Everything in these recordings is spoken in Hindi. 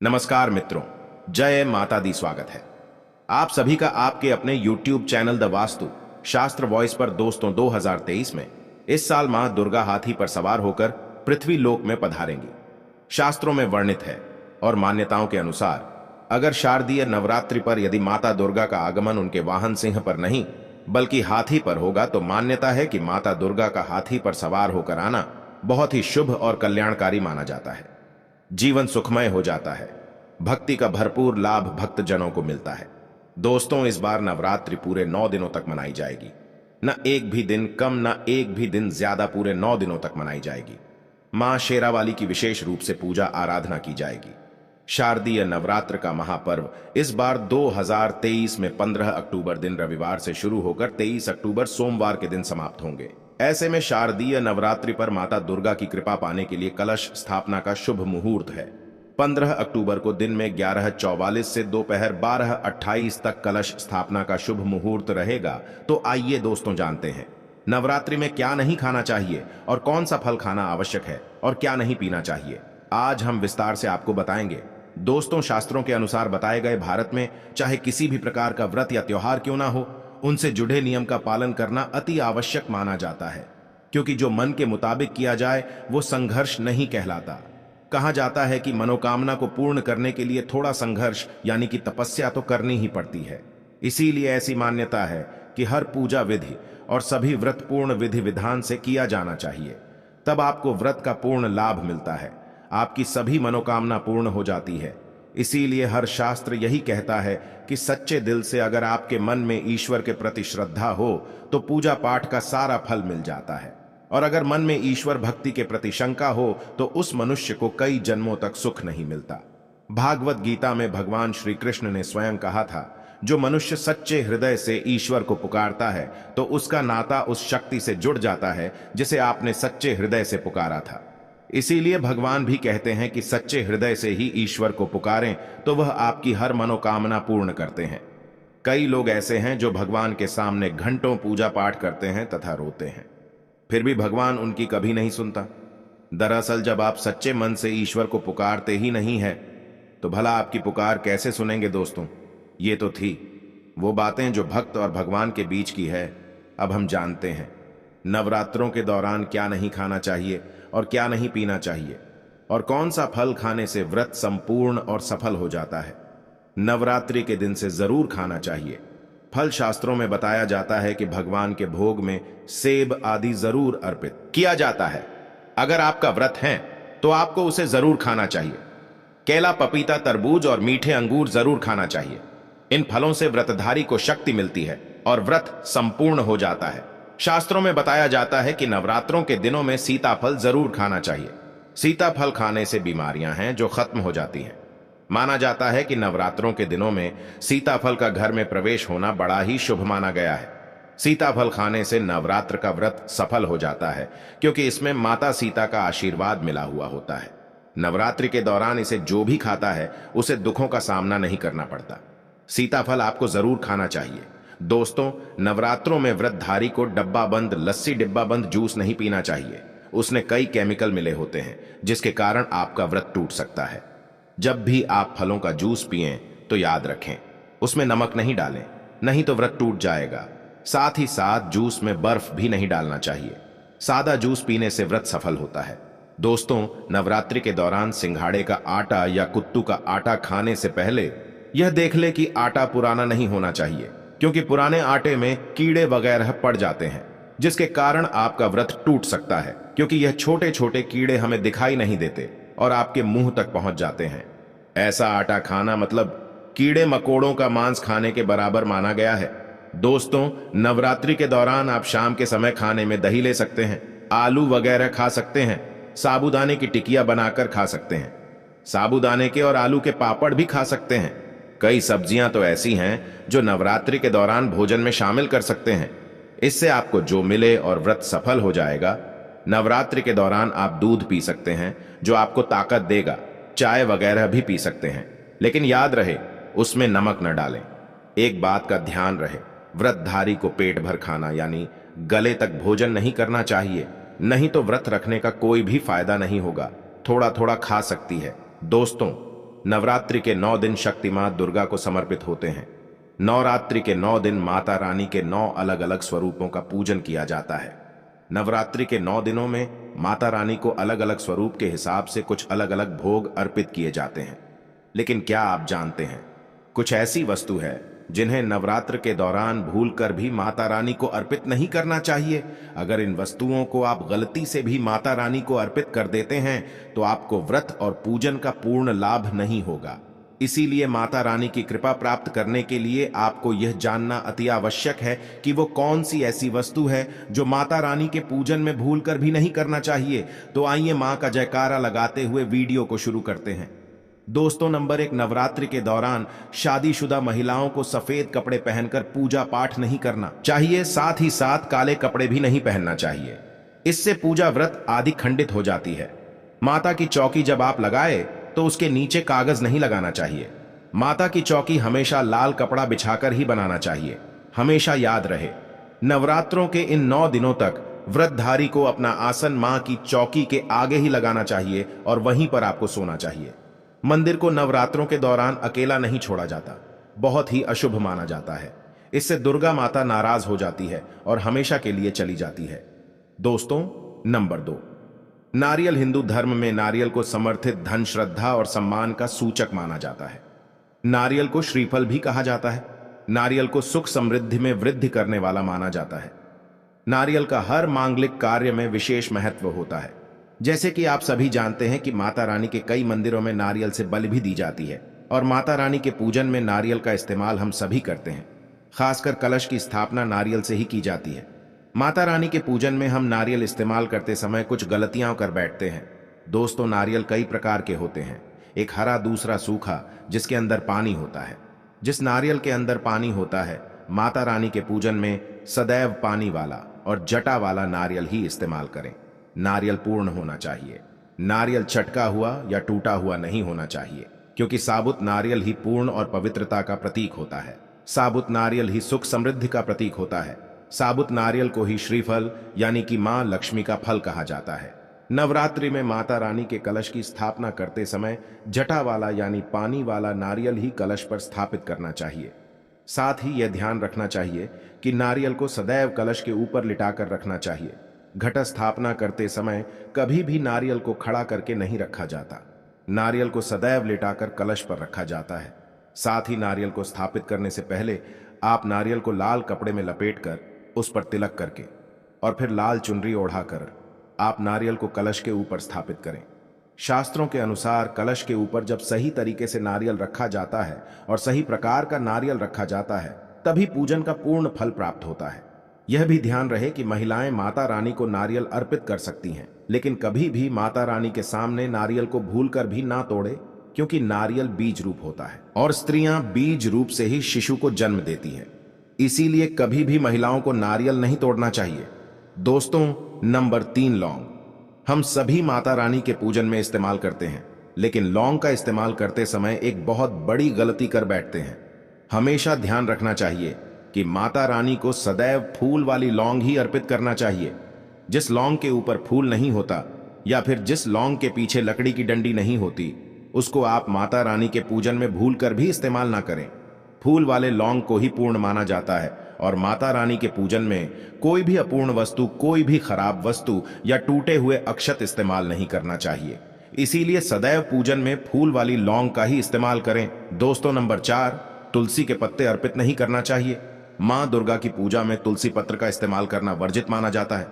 नमस्कार मित्रों, जय माता दी। स्वागत है आप सभी का आपके अपने YouTube चैनल द वास्तु शास्त्र वॉइस पर। दोस्तों, 2023 में इस साल मां दुर्गा हाथी पर सवार होकर पृथ्वी लोक में पधारेंगी। शास्त्रों में वर्णित है और मान्यताओं के अनुसार अगर शारदीय नवरात्रि पर यदि माता दुर्गा का आगमन उनके वाहन सिंह पर नहीं बल्कि हाथी पर होगा तो मान्यता है कि माता दुर्गा का हाथी पर सवार होकर आना बहुत ही शुभ और कल्याणकारी माना जाता है। जीवन सुखमय हो जाता है, भक्ति का भरपूर लाभ भक्तजनों को मिलता है। दोस्तों, इस बार नवरात्रि पूरे 9 दिनों तक मनाई जाएगी। न एक भी दिन कम न एक भी दिन ज्यादा, पूरे 9 दिनों तक मनाई जाएगी। मां शेरावाली की विशेष रूप से पूजा आराधना की जाएगी। शारदीय नवरात्र का महापर्व इस बार 2023 में 15 अक्टूबर दिन रविवार से शुरू होकर 23 अक्टूबर सोमवार के दिन समाप्त होंगे। ऐसे में शारदीय नवरात्रि पर माता दुर्गा की कृपा पाने के लिए कलश स्थापना का शुभ मुहूर्त है। 15 अक्टूबर को दिन में 11:44 से दोपहर 12:28 तक कलश स्थापना का शुभ मुहूर्त रहेगा। तो आइए दोस्तों, जानते हैं नवरात्रि में क्या नहीं खाना चाहिए और कौन सा फल खाना आवश्यक है और क्या नहीं पीना चाहिए। आज हम विस्तार से आपको बताएंगे। दोस्तों, शास्त्रों के अनुसार बताए गए भारत में चाहे किसी भी प्रकार का व्रत या त्योहार क्यों ना हो, उनसे जुड़े नियम का पालन करना अति आवश्यक माना जाता है, क्योंकि जो मन के मुताबिक किया जाए वो संघर्ष नहीं कहलाता। कहा जाता है कि मनोकामना को पूर्ण करने के लिए थोड़ा संघर्ष यानी कि तपस्या तो करनी ही पड़ती है। इसीलिए ऐसी मान्यता है कि हर पूजा विधि और सभी व्रत पूर्ण विधि विधान से किया जाना चाहिए, तब आपको व्रत का पूर्ण लाभ मिलता है, आपकी सभी मनोकामना पूर्ण हो जाती है। इसीलिए हर शास्त्र यही कहता है कि सच्चे दिल से अगर आपके मन में ईश्वर के प्रति श्रद्धा हो तो पूजा पाठ का सारा फल मिल जाता है, और अगर मन में ईश्वर भक्ति के प्रति शंका हो तो उस मनुष्य को कई जन्मों तक सुख नहीं मिलता। भागवत गीता में भगवान श्री कृष्ण ने स्वयं कहा था, जो मनुष्य सच्चे हृदय से ईश्वर को पुकारता है तो उसका नाता उस शक्ति से जुड़ जाता है जिसे आपने सच्चे हृदय से पुकारा था। इसीलिए भगवान भी कहते हैं कि सच्चे हृदय से ही ईश्वर को पुकारें तो वह आपकी हर मनोकामना पूर्ण करते हैं। कई लोग ऐसे हैं जो भगवान के सामने घंटों पूजा पाठ करते हैं तथा रोते हैं, फिर भी भगवान उनकी कभी नहीं सुनता। दरअसल जब आप सच्चे मन से ईश्वर को पुकारते ही नहीं है तो भला आपकी पुकार कैसे सुनेंगे। दोस्तों, ये तो थी वो बातें जो भक्त और भगवान के बीच की है। अब हम जानते हैं नवरात्रों के दौरान क्या नहीं खाना चाहिए और क्या नहीं पीना चाहिए, और कौन सा फल खाने से व्रत संपूर्ण और सफल हो जाता है। नवरात्रि के दिन से जरूर खाना चाहिए। फल शास्त्रों में बताया जाता है कि भगवान के भोग में सेब आदि जरूर अर्पित किया जाता है। अगर आपका व्रत है तो आपको उसे जरूर खाना चाहिए। केला, पपीता, तरबूज और मीठे अंगूर जरूर खाना चाहिए। इन फलों से व्रतधारी को शक्ति मिलती है और व्रत संपूर्ण हो जाता है। शास्त्रों में बताया जाता है कि नवरात्रों के दिनों में सीताफल जरूर खाना चाहिए। सीताफल खाने से बीमारियां हैं जो खत्म हो जाती हैं। माना जाता है कि नवरात्रों के दिनों में सीताफल का घर में प्रवेश होना बड़ा ही शुभ माना गया है। सीताफल खाने से नवरात्र का व्रत सफल हो जाता है, क्योंकि इसमें माता सीता का आशीर्वाद मिला हुआ होता है। नवरात्रि के दौरान इसे जो भी खाता है उसे दुखों का सामना नहीं करना पड़ता। सीताफल आपको जरूर खाना चाहिए। दोस्तों, नवरात्रों में व्रतधारी को डब्बा बंद लस्सी, डिब्बा बंद जूस नहीं पीना चाहिए। उसमें कई केमिकल मिले होते हैं जिसके कारण आपका व्रत टूट सकता है। जब भी आप फलों का जूस पिएं तो याद रखें उसमें नमक नहीं डालें, नहीं तो व्रत टूट जाएगा। साथ ही साथ जूस में बर्फ भी नहीं डालना चाहिए। सादा जूस पीने से व्रत सफल होता है। दोस्तों, नवरात्रि के दौरान सिंघाड़े का आटा या कुत्तू का आटा खाने से पहले यह देख ले कि आटा पुराना नहीं होना चाहिए, क्योंकि पुराने आटे में कीड़े वगैरह पड़ जाते हैं जिसके कारण आपका व्रत टूट सकता है, क्योंकि यह छोटे छोटे कीड़े हमें दिखाई नहीं देते और आपके मुंह तक पहुंच जाते हैं। ऐसा आटा खाना मतलब कीड़े मकोड़ों का मांस खाने के बराबर माना गया है। दोस्तों, नवरात्रि के दौरान आप शाम के समय खाने में दही ले सकते हैं, आलू वगैरह खा सकते हैं, साबूदाने की टिकिया बनाकर खा सकते हैं, साबूदाने के और आलू के पापड़ भी खा सकते हैं। कई सब्जियां तो ऐसी हैं जो नवरात्रि के दौरान भोजन में शामिल कर सकते हैं। इससे आपको जो मिले और व्रत सफल हो जाएगा। नवरात्रि के दौरान आप दूध पी सकते हैं जो आपको ताकत देगा। चाय वगैरह भी पी सकते हैं, लेकिन याद रहे उसमें नमक न डालें। एक बात का ध्यान रहे, व्रतधारी को पेट भर खाना यानी गले तक भोजन नहीं करना चाहिए, नहीं तो व्रत रखने का कोई भी फायदा नहीं होगा। थोड़ा थोड़ा खा सकती है। दोस्तों, नवरात्रि के 9 दिन शक्ति मां दुर्गा को समर्पित होते हैं। नवरात्रि के 9 दिन माता रानी के 9 अलग अलग स्वरूपों का पूजन किया जाता है। नवरात्रि के 9 दिनों में माता रानी को अलग अलग स्वरूप के हिसाब से कुछ अलग अलग भोग अर्पित किए जाते हैं। लेकिन क्या आप जानते हैं, कुछ ऐसी वस्तु है जिन्हें नवरात्र के दौरान भूलकर भी माता रानी को अर्पित नहीं करना चाहिए। अगर इन वस्तुओं को आप गलती से भी माता रानी को अर्पित कर देते हैं तो आपको व्रत और पूजन का पूर्ण लाभ नहीं होगा। इसीलिए माता रानी की कृपा प्राप्त करने के लिए आपको यह जानना अति आवश्यक है कि वो कौन सी ऐसी वस्तु है जो माता रानी के पूजन में भूलकर भी नहीं करना चाहिए। तो आइए मां का जयकारा लगाते हुए वीडियो को शुरू करते हैं। दोस्तों, नंबर 1, नवरात्रि के दौरान शादीशुदा महिलाओं को सफेद कपड़े पहनकर पूजा पाठ नहीं करना चाहिए। साथ ही साथ काले कपड़े भी नहीं पहनना चाहिए। इससे पूजा व्रत आदि खंडित हो जाती है। माता की चौकी जब आप लगाए तो उसके नीचे कागज नहीं लगाना चाहिए। माता की चौकी हमेशा लाल कपड़ा बिछाकर ही बनाना चाहिए। हमेशा याद रहे, नवरात्रों के इन 9 दिनों तक व्रतधारी को अपना आसन मां की चौकी के आगे ही लगाना चाहिए और वहीं पर आपको सोना चाहिए। मंदिर को नवरात्रों के दौरान अकेला नहीं छोड़ा जाता, बहुत ही अशुभ माना जाता है। इससे दुर्गा माता नाराज हो जाती है और हमेशा के लिए चली जाती है। दोस्तों, नंबर 2, नारियल। हिंदू धर्म में नारियल को समर्थित धन, श्रद्धा और सम्मान का सूचक माना जाता है। नारियल को श्रीफल भी कहा जाता है। नारियल को सुख समृद्धि में वृद्धि करने वाला माना जाता है। नारियल का हर मांगलिक कार्य में विशेष महत्व होता है। जैसे कि आप सभी जानते हैं कि माता रानी के कई मंदिरों में नारियल से बलि भी दी जाती है और माता रानी के पूजन में नारियल का इस्तेमाल हम सभी करते हैं। खासकर कलश की स्थापना नारियल से ही की जाती है। माता रानी के पूजन में हम नारियल इस्तेमाल करते समय कुछ गलतियां कर बैठते हैं। दोस्तों, नारियल कई प्रकार के होते हैं, एक हरा, दूसरा सूखा, जिसके अंदर पानी होता है। जिस नारियल के अंदर पानी होता है, माता रानी के पूजन में सदैव पानी वाला और जटा वाला नारियल ही इस्तेमाल करें। नारियल पूर्ण होना चाहिए। नारियल चटका हुआ या टूटा हुआ नहीं होना चाहिए, क्योंकि साबुत नारियल ही पूर्ण और पवित्रता का प्रतीक होता है। साबुत नारियल ही सुख समृद्धि का प्रतीक होता है। साबुत नारियल को ही श्रीफल यानी कि मां लक्ष्मी का फल कहा जाता है। नवरात्रि में माता रानी के कलश की स्थापना करते समय जटा वाला यानी पानी वाला नारियल ही कलश पर स्थापित करना चाहिए। साथ ही यह ध्यान रखना चाहिए कि नारियल को सदैव कलश के ऊपर लिटाकर रखना चाहिए। घट स्थापना करते समय कभी भी नारियल को खड़ा करके नहीं रखा जाता। नारियल को सदैव लिटाकर कलश पर रखा जाता है। साथ ही नारियल को स्थापित करने से पहले आप नारियल को लाल कपड़े में लपेटकर उस पर तिलक करके और फिर लाल चुनरी ओढ़ाकर आप नारियल को कलश के ऊपर स्थापित करें। शास्त्रों के अनुसार कलश के ऊपर जब सही तरीके से नारियल रखा जाता है और सही प्रकार का नारियल रखा जाता है, तभी पूजन का पूर्ण फल प्राप्त होता है। यह भी ध्यान रहे कि महिलाएं माता रानी को नारियल अर्पित कर सकती हैं, लेकिन कभी भी माता रानी के सामने नारियल को भूलकर भी ना तोड़े, क्योंकि नारियल बीज रूप होता है और स्त्रियां बीज रूप से ही शिशु को जन्म देती हैं। इसीलिए कभी भी महिलाओं को नारियल नहीं तोड़ना चाहिए। दोस्तों, नंबर 3, लौंग। हम सभी माता रानी के पूजन में इस्तेमाल करते हैं, लेकिन लौंग का इस्तेमाल करते समय एक बहुत बड़ी गलती कर बैठते हैं। हमेशा ध्यान रखना चाहिए कि माता रानी को सदैव फूल वाली लौंग ही अर्पित करना चाहिए। जिस लौंग के ऊपर फूल नहीं होता या फिर जिस लौंग के पीछे लकड़ी की डंडी नहीं होती, उसको आप माता रानी के पूजन में भूलकर भी इस्तेमाल ना करें। फूल वाले लौंग को ही पूर्ण माना जाता है और माता रानी के पूजन में कोई भी अपूर्ण वस्तु, कोई भी खराब वस्तु या टूटे हुए अक्षत इस्तेमाल नहीं करना चाहिए। इसीलिए सदैव पूजन में फूल वाली लौंग का ही इस्तेमाल करें। दोस्तों, नंबर 4, तुलसी के पत्ते अर्पित नहीं करना चाहिए। मां दुर्गा की पूजा में तुलसी पत्र का इस्तेमाल करना वर्जित माना जाता है।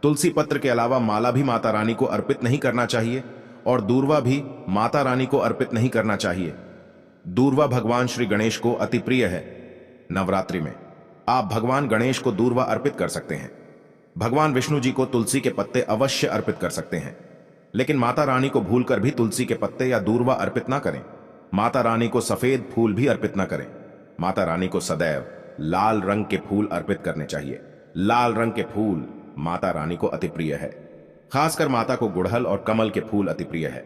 तुलसी पत्र के अलावा माला भी माता रानी को अर्पित नहीं करना चाहिए और दूर्वा भी माता रानी को अर्पित नहीं करना चाहिए। दूर्वा भगवान श्री गणेश को अति प्रिय है। नवरात्रि में आप भगवान गणेश को दूर्वा अर्पित कर सकते हैं। भगवान विष्णु जी को तुलसी के पत्ते अवश्य अर्पित कर सकते हैं, लेकिन माता रानी को भूलकर भी तुलसी के पत्ते या दूर्वा अर्पित ना करें। माता रानी को सफेद फूल भी अर्पित ना करें। माता रानी को सदैव लाल रंग के फूल अर्पित करने चाहिए। लाल रंग के फूल माता रानी को अति प्रिय है। खासकर माता को गुड़हल और कमल के फूल अति प्रिय है।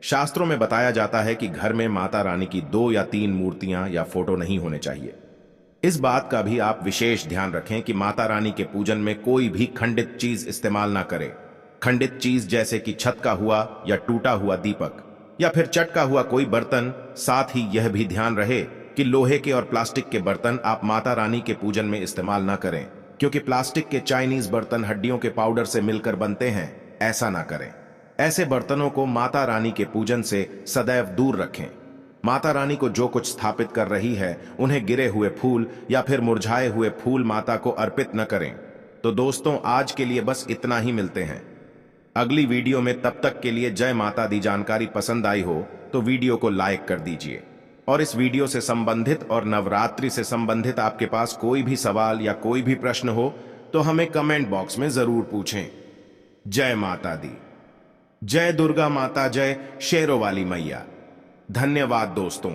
शास्त्रों में बताया जाता है कि घर में माता रानी की 2 या 3 मूर्तियां या फोटो नहीं होने चाहिए। इस बात का भी आप विशेष ध्यान रखें कि माता रानी के पूजन में कोई भी खंडित चीज इस्तेमाल ना करें। खंडित चीज जैसे कि छत का हुआ या टूटा हुआ दीपक, या फिर चटका हुआ कोई बर्तन। साथ ही यह भी ध्यान रहे कि लोहे के और प्लास्टिक के बर्तन आप माता रानी के पूजन में इस्तेमाल ना करें, क्योंकि प्लास्टिक के चाइनीज बर्तन हड्डियों के पाउडर से मिलकर बनते हैं। ऐसा ना करें। ऐसे बर्तनों को माता रानी के पूजन से सदैव दूर रखें। माता रानी को जो कुछ स्थापित कर रही है, उन्हें गिरे हुए फूल या फिर मुरझाए हुए फूल माता को अर्पित न करें। तो दोस्तों, आज के लिए बस इतना ही। मिलते हैं अगली वीडियो में। तब तक के लिए जय माता दी। जानकारी पसंद आई हो तो वीडियो को लाइक कर दीजिए, और इस वीडियो से संबंधित और नवरात्रि से संबंधित आपके पास कोई भी सवाल या कोई भी प्रश्न हो तो हमें कमेंट बॉक्स में जरूर पूछें। जय माता दी। जय दुर्गा माता। जय शेरों वाली मैया। धन्यवाद दोस्तों।